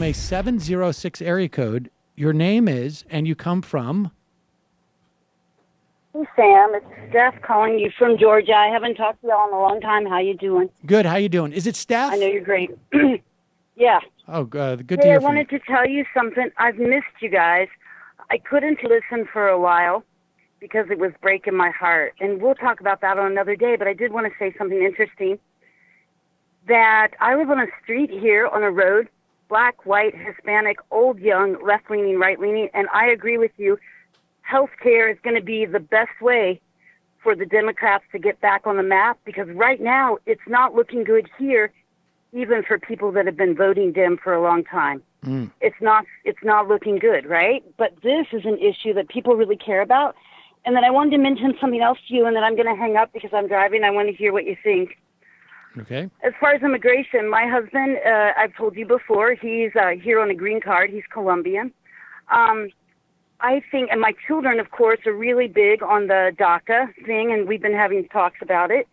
a 706 area code. Your name is, and you come from? Hey, Sam. It's Steph calling you from Georgia. I haven't talked to y'all in a long time. How you doing? Good. How you doing? Is it Steph? I know you're great. Yeah. Oh, good to Hey, hear I from wanted to tell you something. I've missed you guys. I couldn't listen for a while because it was breaking my heart. And we'll talk about that on another day, but I did want to say something interesting. That I live on a street here on a road, black, white, Hispanic, old, young, left-leaning, right-leaning, and I agree with you. Healthcare is going to be the best way for the Democrats to get back on the map because right now it's not looking good here, even for people that have been voting Dem for a long time. It's not looking good, right? But this is an issue that people really care about. And then I wanted to mention something else to you, and then I'm going to hang up because I'm driving. I want to hear what you think. Okay. As far as immigration, my husband, I've told you before, he's here on a green card. He's Colombian. I think, and my children, of course, are really big on the DACA thing, and we've been having talks about it.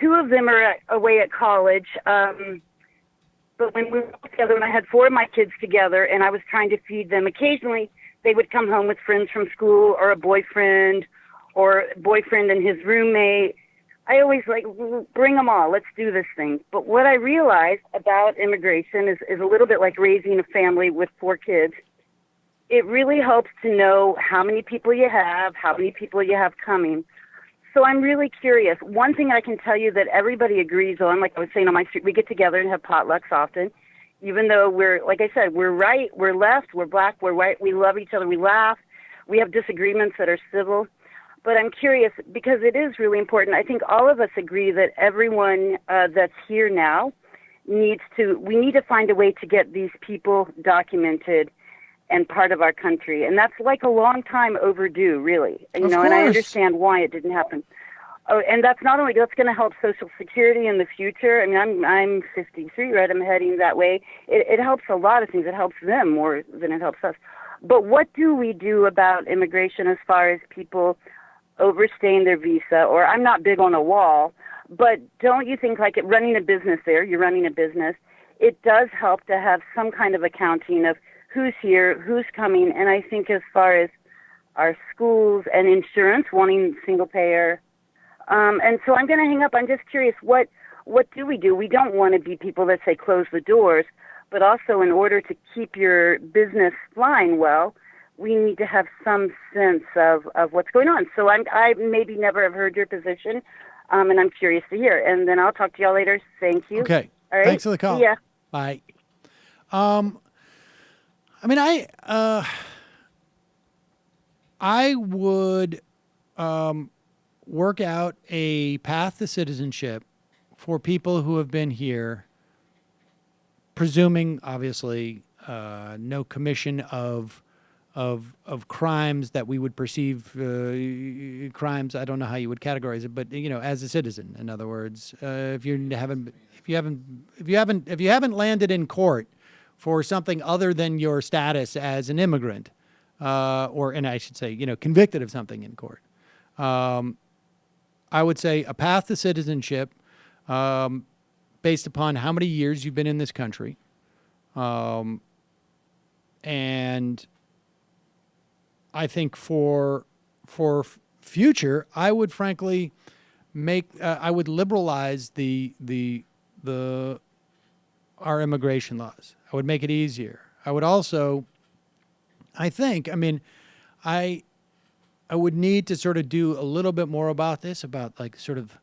2 of them are away at college. But when we were together, when I had 4 of my kids together and I was trying to feed them, occasionally they would come home with friends from school or a boyfriend and his roommate. I always bring them all. Let's do this thing. But what I realized about immigration is a little bit like raising a family with 4 kids. It really helps to know how many people you have coming. So I'm really curious. One thing I can tell you that everybody agrees on, like I was saying on my street, we get together and have potlucks often, even though we're, like I said, we're right, we're left, we're black, we're white, we love each other, we laugh, we have disagreements that are civil. But I'm curious because it is really important. I think all of us agree that everyone that's here now we need to find a way to get these people documented and part of our country. And that's like a long time overdue, really. And I understand why it didn't happen. Oh, and that's going to help Social Security in the future. I mean, I'm 53, right? I'm heading that way. It helps a lot of things. It helps them more than it helps us. But what do we do about immigration as far as people overstaying their visa? Or I'm not big on a wall, but don't you think running a business there, you're running a business, it does help to have some kind of accounting of who's here, who's coming, and I think as far as our schools and insurance, wanting single payer. And so I'm going to hang up. I'm just curious, what do? We don't want to be people that say close the doors, but also in order to keep your business flying well, we need to have some sense of what's going on. So I maybe never have heard your position, and I'm curious to hear. And then I'll talk to y'all later. Thank you. Okay. All right. Thanks for the call. See ya. Bye. I mean, I would work out a path to citizenship for people who have been here, presuming, obviously, no commission of crimes that we would perceive crimes. I don't know how you would categorize it, but as a citizen, in other words, if you haven't landed in court for something other than your status as an immigrant, and I should say, convicted of something in court. I would say a path to citizenship based upon how many years you've been in this country. And I think for future, I would frankly I would liberalize our immigration laws. I would make it easier. I would also, I would need to sort of do a little bit more about this, about sort of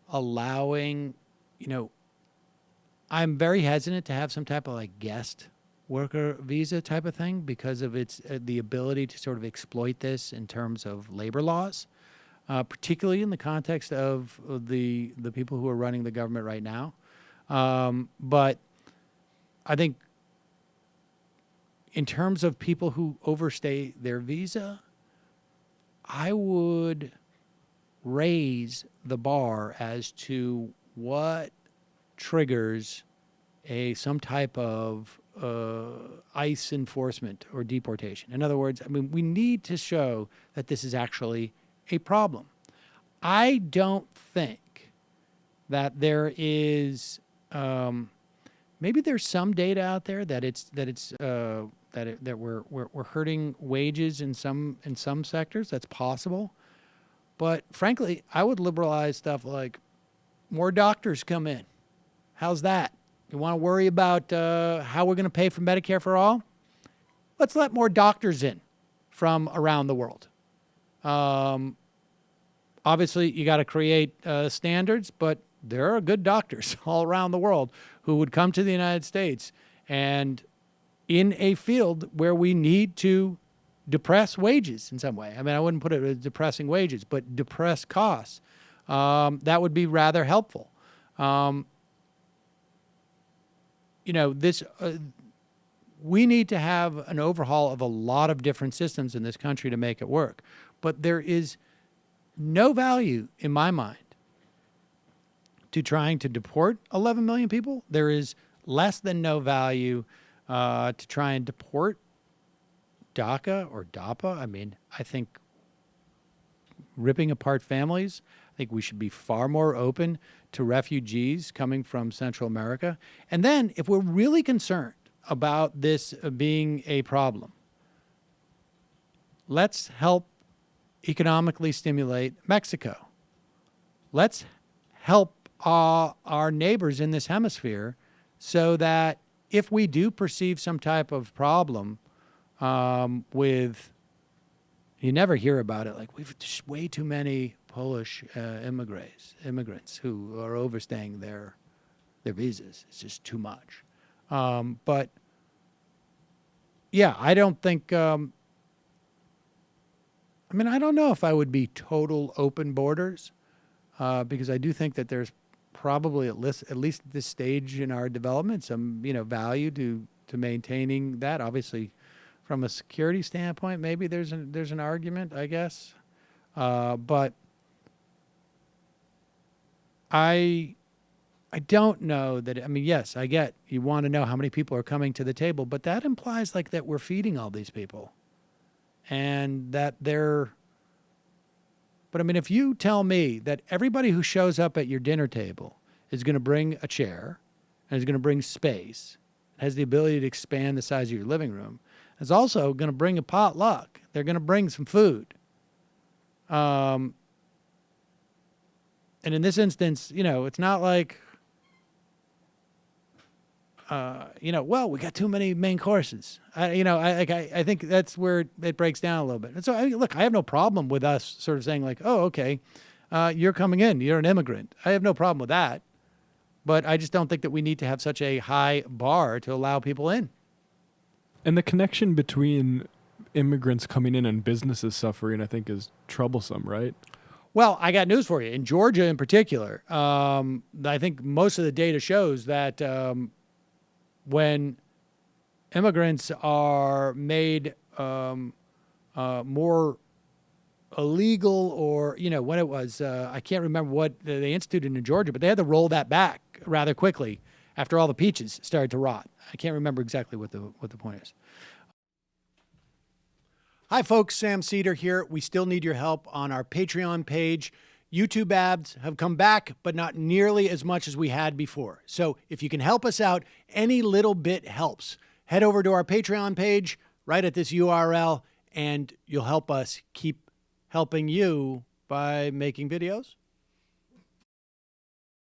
allowing, I'm very hesitant to have some type of guest worker visa type of thing because of its the ability to sort of exploit this in terms of labor laws, particularly in the context of the people who are running the government right now. But I think in terms of people who overstay their visa, I would raise the bar as to what triggers some type of ICE enforcement or deportation. In other words, we need to show that this is actually a problem. I don't think that there is maybe there's some data out there that we're hurting wages in some sectors. That's possible. But frankly, I would liberalize stuff like more doctors come in. How's that? You want to worry about how we're going to pay for Medicare for all? Let's let more doctors in from around the world. Obviously, you got to create standards, but there are good doctors all around the world who would come to the United States and in a field where we need to depress wages in some way. I mean, I wouldn't put it as depressing wages, but depress costs. That would be rather helpful. We need to have an overhaul of a lot of different systems in this country to make it work. But there is no value, in my mind, to trying to deport 11 million people. There is less than no value to try and deport DACA or DAPA. I mean, I think ripping apart families, I think we should be far more open to refugees coming from Central America. And then if we're really concerned about this being a problem, let's help economically stimulate Mexico. Let's help our neighbors in this hemisphere so that if we do perceive some type of problem with, you never hear about it, like we've just way too many Polish immigrants who are overstaying their visas. It's just too much. But yeah, I don't think, I don't know if I would be total open borders because I do think that there's probably at least at this stage in our development some value to maintaining that. Obviously, from a security standpoint, maybe there's an argument, I guess, but I don't know that. I mean, yes, I get you want to know how many people are coming to the table, but that implies like that we're feeding all these people, and that they're. But I mean, if you tell me that everybody who shows up at your dinner table is going to bring a chair and is going to bring space, has the ability to expand the size of your living room, is also going to bring a potluck. They're going to bring some food. And in this instance, it's not like, well, we got too many main courses. I think that's where it breaks down a little bit. And so, look, I have no problem with us sort of saying like, oh, okay, you're coming in, you're an immigrant. I have no problem with that. But I just don't think that we need to have such a high bar to allow people in. And the connection between immigrants coming in and businesses suffering, I think, is troublesome, right? Well, I got news for you. In Georgia in particular, I think most of the data shows that when immigrants are made more illegal or, when it was, I can't remember what they instituted in Georgia, but they had to roll that back rather quickly after all the peaches started to rot. I can't remember exactly what the point is. Hi, folks. Sam Seder here. We still need your help on our Patreon page. YouTube ads have come back, but not nearly as much as we had before. So if you can help us out, any little bit helps. Head over to our Patreon page right at this URL, and you'll help us keep helping you by making videos